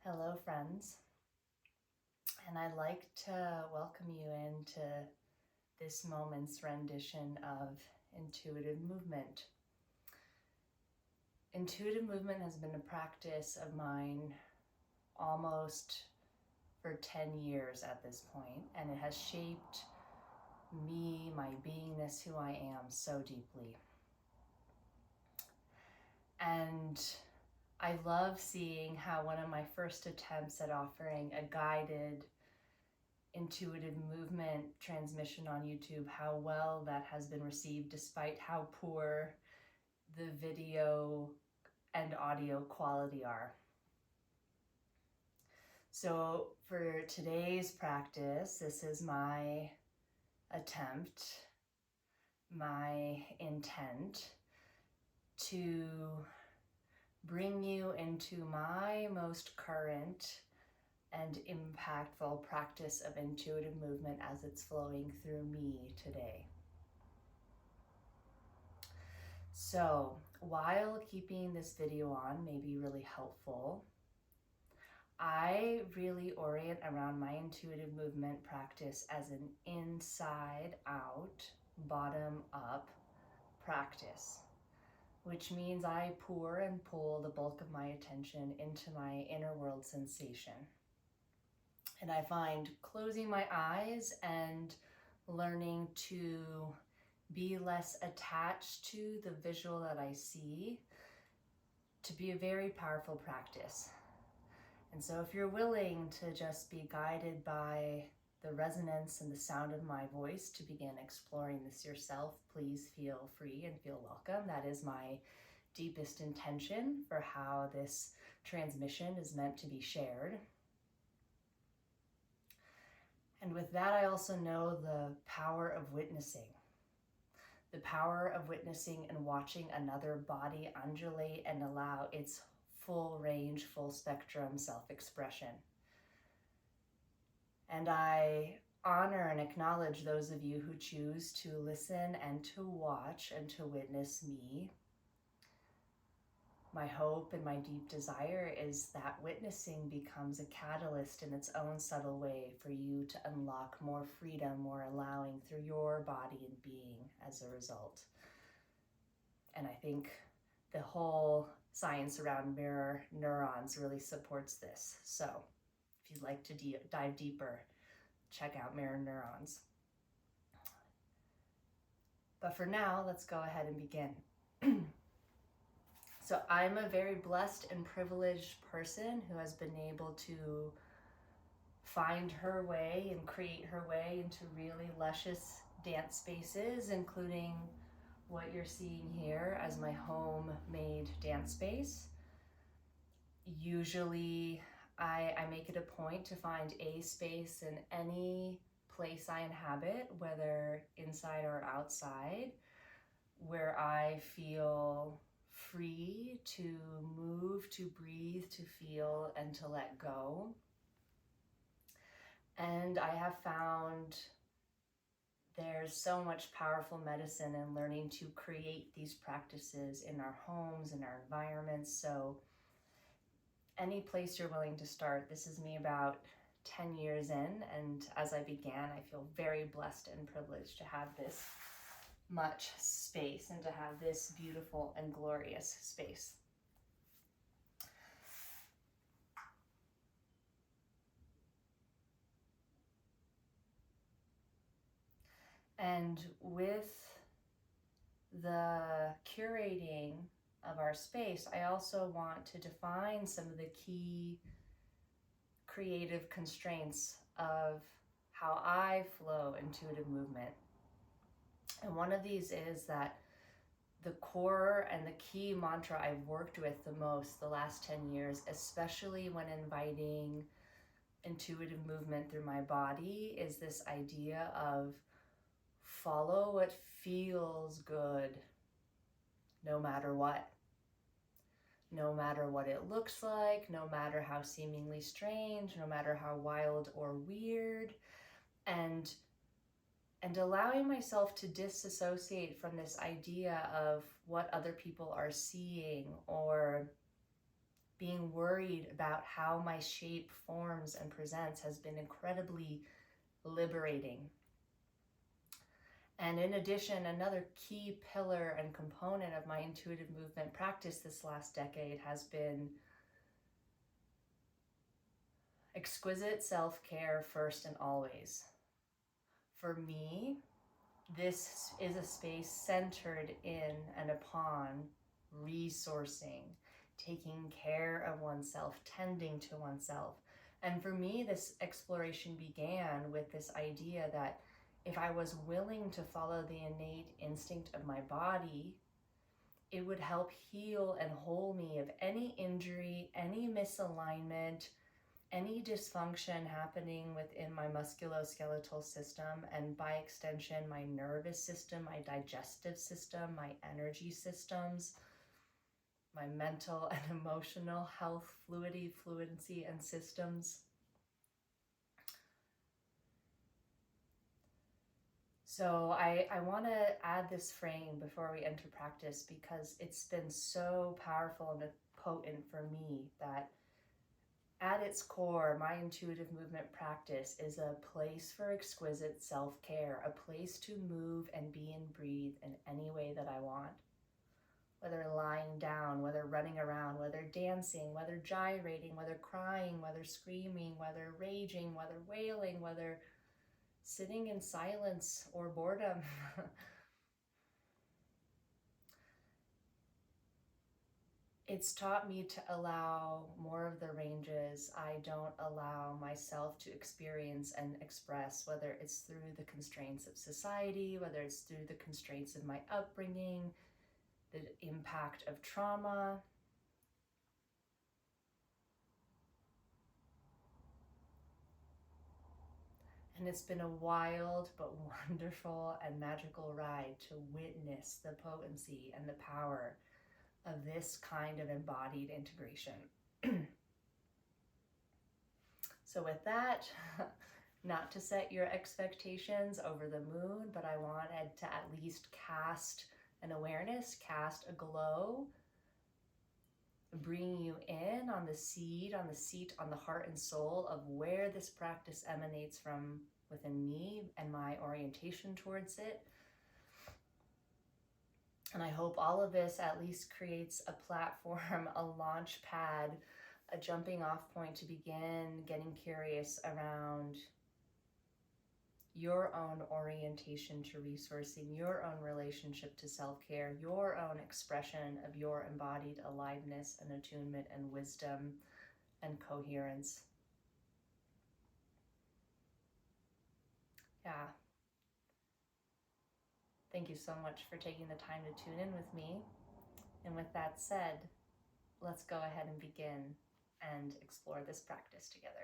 Hello, friends, and I'd like to welcome you into this moment's rendition of intuitive movement. Intuitive movement has been a practice of mine almost for 10 years at this point, and it has shaped me, my beingness, who I am so deeply. And I love seeing how one of my first attempts at offering a guided intuitive movement transmission on YouTube, how well that has been received despite how poor the video and audio quality are. So for today's practice, this is my attempt, my intent to bring you into my most current and impactful practice of intuitive movement as it's flowing through me today. So while keeping this video on may be really helpful, I really orient around my intuitive movement practice as an inside out, bottom up practice, which means I pour and pull the bulk of my attention into my inner world sensation. And I find closing my eyes and learning to be less attached to the visual that I see to be a very powerful practice. And so if you're willing to just be guided by the resonance and the sound of my voice to begin exploring this yourself, please feel free and feel welcome. That is my deepest intention for how this transmission is meant to be shared. And with that, I also know the power of witnessing. The power of witnessing and watching another body undulate and allow its full range, full spectrum self-expression. And I honor and acknowledge those of you who choose to listen and to watch and to witness me. My hope and my deep desire is that witnessing becomes a catalyst in its own subtle way for you to unlock more freedom, more allowing through your body and being as a result. And I think the whole science around mirror neurons really supports this. So if you'd like to dive deeper, check out mirror neurons. But for now, let's go ahead and begin. So I'm a very blessed and privileged person who has been able to find her way and create her way into really luscious dance spaces, including what you're seeing here as my homemade dance space. Usually I make it a point to find a space in any place I inhabit, whether inside or outside, where I feel free to move, to breathe, to feel, and to let go. And I have found there's so much powerful medicine in learning to create these practices in our homes, in our environments. So any place you're willing to start. This is me about 10 years in, and as I began, I feel very blessed and privileged to have this much space and to have this beautiful and glorious space. And with the curating of our space, I also want to define some of the key creative constraints of how I flow intuitive movement. And one of these is that the core and the key mantra I've worked with the most the last 10 years, especially when inviting intuitive movement through my body, is this idea of follow what feels good, no matter what. No matter what it looks like, no matter how seemingly strange, no matter how wild or weird, and allowing myself to disassociate from this idea of what other people are seeing or being worried about how my shape forms and presents has been incredibly liberating. And in addition, another key pillar and component of my intuitive movement practice this last decade has been exquisite self-care first and always. For me, this is a space centered in and upon resourcing, taking care of oneself, tending to oneself. And for me, this exploration began with this idea that if I was willing to follow the innate instinct of my body, it would help heal and whole me of any injury, any misalignment, any dysfunction happening within my musculoskeletal system, and by extension, my nervous system, my digestive system, my energy systems, my mental and emotional health, fluency, and systems. So I want to add this frame before we enter practice because it's been so powerful and potent for me that at its core, my intuitive movement practice is a place for exquisite self-care, a place to move and be and breathe in any way that I want. Whether lying down, whether running around, whether dancing, whether gyrating, whether crying, whether screaming, whether raging, whether wailing, whether sitting in silence or boredom. It's taught me to allow more of the ranges I don't allow myself to experience and express, whether it's through the constraints of society, whether it's through the constraints of my upbringing, the impact of trauma. And it's been a wild but wonderful and magical ride to witness the potency and the power of this kind of embodied integration. So with that, not to set your expectations over the moon, but I wanted to at least cast an awareness, cast a glow, bring you in on the seed, on the seat, on the heart and soul of where this practice emanates from within me and my orientation towards it. And I hope all of this at least creates a platform, a launch pad, a jumping off point to begin getting curious around your own orientation to resourcing, your own relationship to self-care, your own expression of your embodied aliveness and attunement and wisdom and coherence. Yeah. Thank you so much for taking the time to tune in with me. And with that said, let's go ahead and begin and explore this practice together.